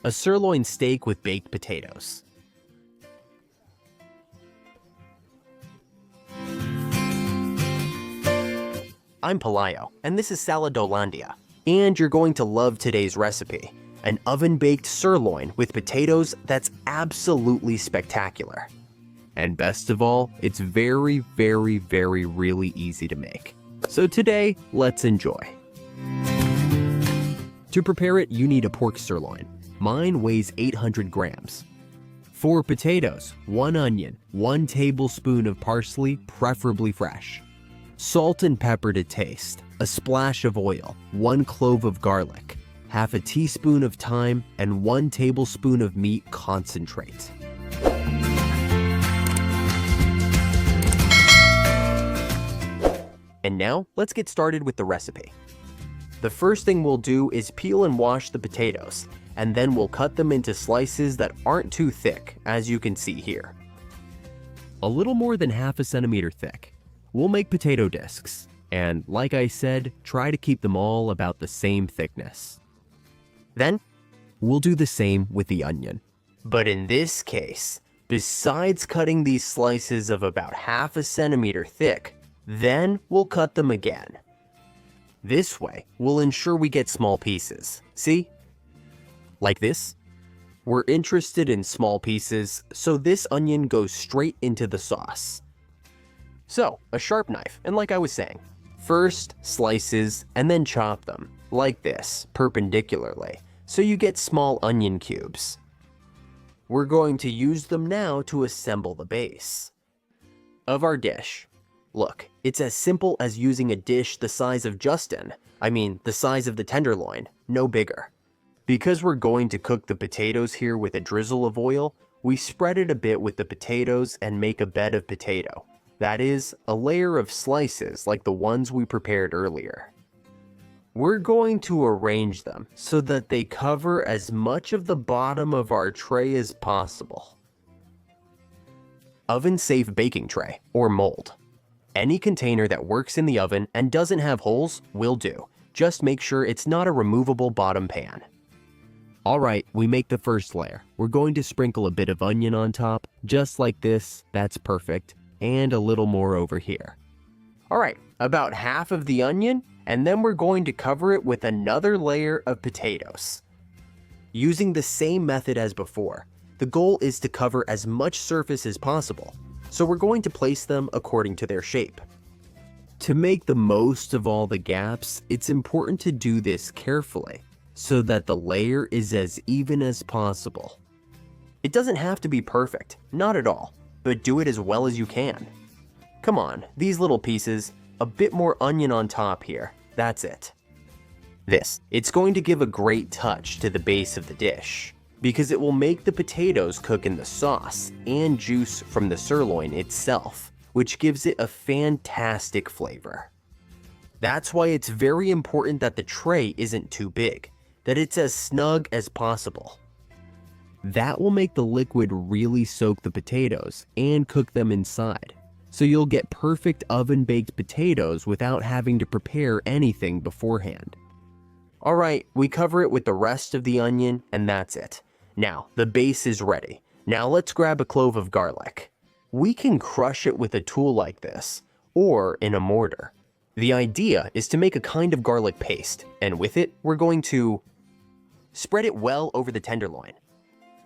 a sirloin steak with baked potatoes. I'm Palayo, and this is Saladolandia. And you're going to love today's recipe, an oven-baked sirloin with potatoes that's absolutely spectacular. And best of all, it's very, really easy to make. So today, let's enjoy. To prepare it, you need a pork sirloin. Mine weighs 800 grams. 4 potatoes, 1 onion, 1 tablespoon of parsley, preferably fresh. Salt and pepper to taste, a splash of oil, 1 clove of garlic, half a teaspoon of thyme, and 1 tablespoon of meat concentrate. And now, let's get started with the recipe. The first thing we'll do is peel and wash the potatoes, and then we'll cut them into slices that aren't too thick, as you can see here. A little more than ½ centimeter thick. We'll make potato discs, and like I said, try to keep them all about the same thickness. Then, we'll do the same with the onion. But in this case, besides cutting these slices of about ½ centimeter thick, then we'll cut them again. This way, we'll ensure we get small pieces. See? Like this? We're interested in small pieces, so this onion goes straight into the sauce. So, a sharp knife, and like I was saying, first slices and then chop them, like this, perpendicularly, so you get small onion cubes. We're going to use them now to assemble the base of our dish. Look, it's as simple as using a dish the size of the size of the tenderloin, no bigger. Because we're going to cook the potatoes here with a drizzle of oil, we spread it a bit with the potatoes and make a bed of potato. That is, a layer of slices like the ones we prepared earlier. We're going to arrange them so that they cover as much of the bottom of our tray as possible. Oven-safe baking tray or mold. Any container that works in the oven and doesn't have holes will do. Just make sure it's not a removable bottom pan. Alright, we make the first layer. We're going to sprinkle a bit of onion on top, just like this, that's perfect. And a little more over here. Alright, about half of the onion, and then we're going to cover it with another layer of potatoes. Using the same method as before, the goal is to cover as much surface as possible, so we're going to place them according to their shape. To make the most of all the gaps, it's important to do this carefully, so that the layer is as even as possible. It doesn't have to be perfect, not at all. But do it as well as you can. Come on, these little pieces, a bit more onion on top here, that's it. It's going to give a great touch to the base of the dish, because it will make the potatoes cook in the sauce and juice from the sirloin itself, which gives it a fantastic flavor. That's why it's very important that the tray isn't too big, that it's as snug as possible. That will make the liquid really soak the potatoes and cook them inside, so you'll get perfect oven-baked potatoes without having to prepare anything beforehand. Alright, we cover it with the rest of the onion and that's it. Now, the base is ready. Now let's grab a clove of garlic. We can crush it with a tool like this, or in a mortar. The idea is to make a kind of garlic paste, and with it, we're going to spread it well over the tenderloin.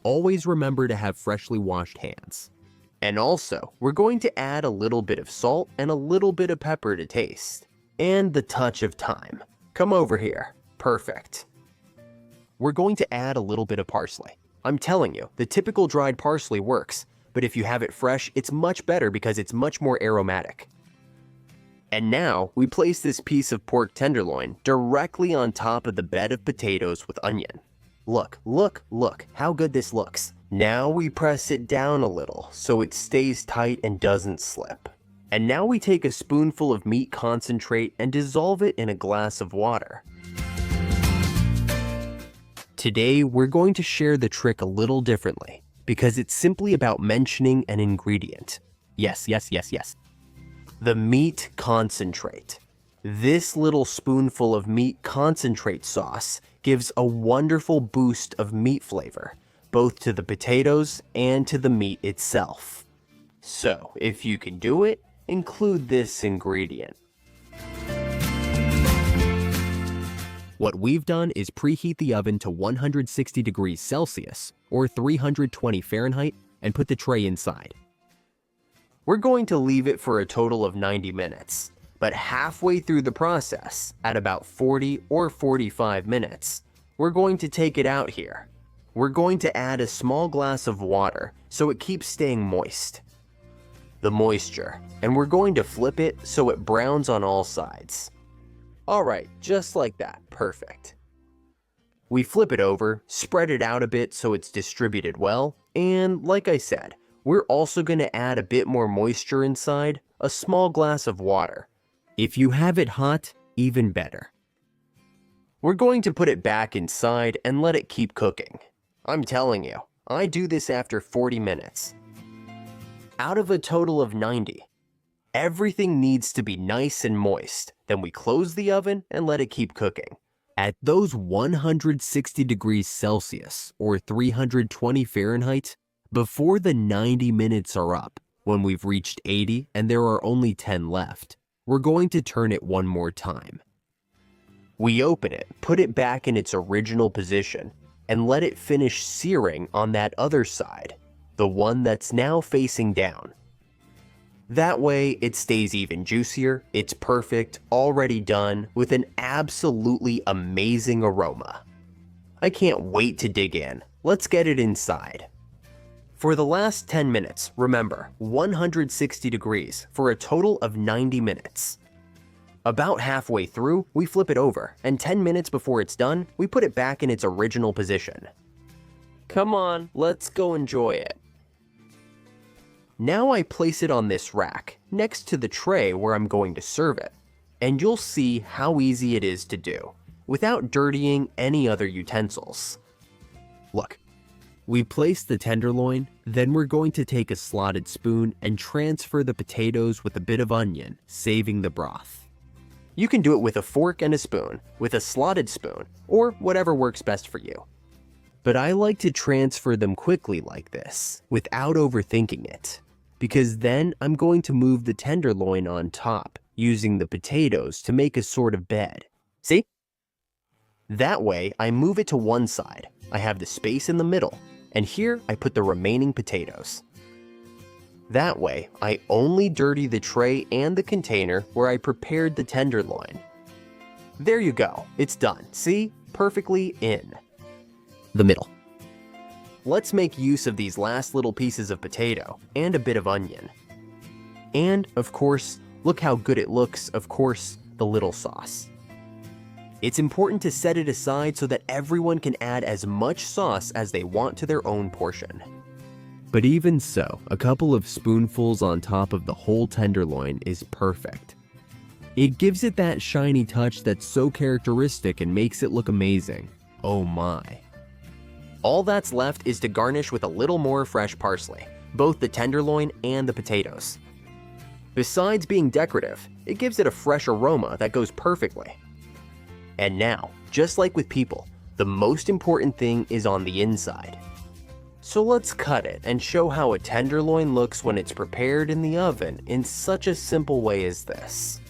Always remember to have freshly washed hands. And also, we're going to add a little bit of salt and a little bit of pepper to taste. And the touch of thyme. Come over here. Perfect. We're going to add a little bit of parsley. I'm telling you, the typical dried parsley works, but if you have it fresh, it's much better because it's much more aromatic. And now, we place this piece of pork tenderloin directly on top of the bed of potatoes with onion. Look, how good this looks. Now we press it down a little so it stays tight and doesn't slip. And now we take a spoonful of meat concentrate and dissolve it in a glass of water. Today, we're going to share the trick a little differently, because it's simply about mentioning an ingredient. Yes. The meat concentrate. This little spoonful of meat concentrate sauce gives a wonderful boost of meat flavor, both to the potatoes and to the meat itself. So, if you can do it, include this ingredient. What we've done is preheat the oven to 160 degrees Celsius or 320 Fahrenheit and put the tray inside. We're going to leave it for a total of 90 minutes, but halfway through the process, at about 40 or 45 minutes, we're going to take it out here. We're going to add a small glass of water so it keeps staying moist. The moisture, and we're going to flip it so it browns on all sides. Alright, just like that, perfect. We flip it over, spread it out a bit so it's distributed well, and like I said, we're also going to add a bit more moisture inside, a small glass of water. If you have it hot, even better. We're going to put it back inside and let it keep cooking. I'm telling you, I do this after 40 minutes. Out of a total of 90, everything needs to be nice and moist. Then we close the oven and let it keep cooking. At those 160 degrees Celsius or 320 Fahrenheit, before the 90 minutes are up, when we've reached 80 and there are only 10 left, we're going to turn it one more time. We open it, put it back in its original position, and let it finish searing on that other side, the one that's now facing down. That way, it stays even juicier, it's perfect, already done, with an absolutely amazing aroma. I can't wait to dig in. Let's get it inside. For the last 10 minutes, remember, 160 degrees for a total of 90 minutes. About halfway through, we flip it over, and 10 minutes before it's done, we put it back in its original position. Come on, let's go enjoy it. Now I place it on this rack, next to the tray where I'm going to serve it, and you'll see how easy it is to do, without dirtying any other utensils. Look. We place the tenderloin, then we're going to take a slotted spoon and transfer the potatoes with a bit of onion, saving the broth. You can do it with a fork and a spoon, with a slotted spoon, or whatever works best for you. But I like to transfer them quickly like this, without overthinking it, because then I'm going to move the tenderloin on top, using the potatoes to make a sort of bed. See? That way, I move it to one side, I have the space in the middle, and here I put the remaining potatoes. That way, I only dirty the tray and the container where I prepared the tenderloin. There you go, it's done. See? Perfectly in the middle. Let's make use of these last little pieces of potato and a bit of onion. And, of course, look how good it looks, of course, the little sauce. It's important to set it aside so that everyone can add as much sauce as they want to their own portion. But even so, a couple of spoonfuls on top of the whole tenderloin is perfect. It gives it that shiny touch that's so characteristic and makes it look amazing. Oh my. All that's left is to garnish with a little more fresh parsley, both the tenderloin and the potatoes. Besides being decorative, it gives it a fresh aroma that goes perfectly. And now, just like with people, the most important thing is on the inside. So let's cut it and show how a tenderloin looks when it's prepared in the oven in such a simple way as this.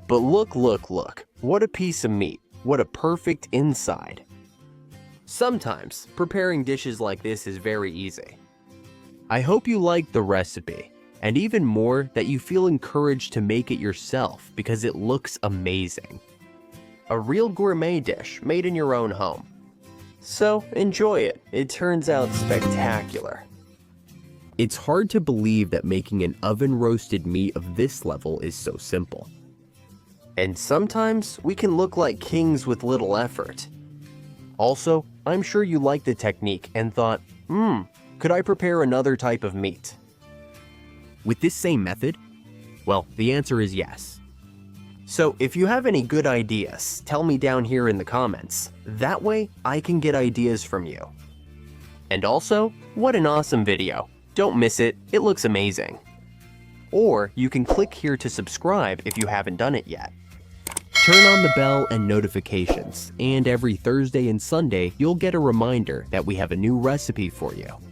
But look, what a piece of meat, what a perfect inside. Sometimes, preparing dishes like this is very easy. I hope you liked the recipe, and even more that you feel encouraged to make it yourself because it looks amazing. A real gourmet dish made in your own home. So enjoy it, it turns out spectacular. It's hard to believe that making an oven-roasted meat of this level is so simple. And sometimes we can look like kings with little effort. Also, I'm sure you liked the technique and thought, could I prepare another type of meat? With this same method? Well, the answer is yes. So if you have any good ideas, tell me down here in the comments. That way, I can get ideas from you. And also, what an awesome video. Don't miss it, it looks amazing. Or you can click here to subscribe if you haven't done it yet. Turn on the bell and notifications, and every Thursday and Sunday you'll get a reminder that we have a new recipe for you.